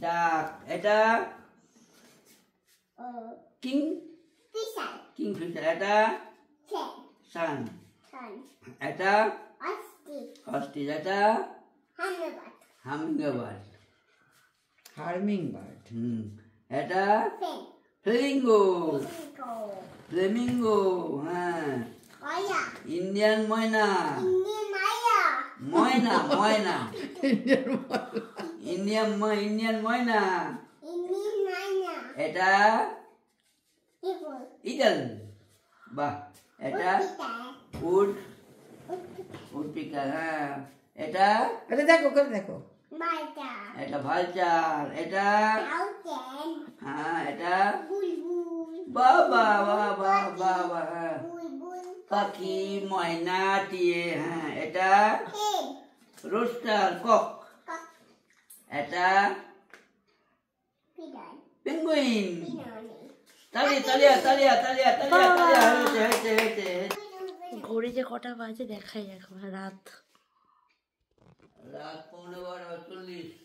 ডাক। এটা king Kingfisher. এটা সান। এটা অস্ট্রিচ। এটা হামিংবার্ড। হামিংবার্ড। এটা ফ্লেমিঙ্গো। ফ্লেমিঙ্গো। হ্যাঁ। ইন্ডিয়ান ময়না। ময়না ময়না। ইন্ডিয়ান ময়না। এটা ইগল। বাহ। এটা উড পিকার। হ্যাঁ। এটা দেখো দেখো। এটা ভালচার। এটা হ্যাঁ। এটা বাবা বাবা বাবা। হ্যাঁ। পাখি ময়না টিয়ে। হ্যাঁ। এটা রোস্টার কক। এটা পেঙ্গুইন। তালিয়া তালিয়া তালিয়া তালিয়া তালিয়া তালিয়া। হয়েছে। ঘড়ি যে কটা বাজে দেখাই এখন। রাত 12:40।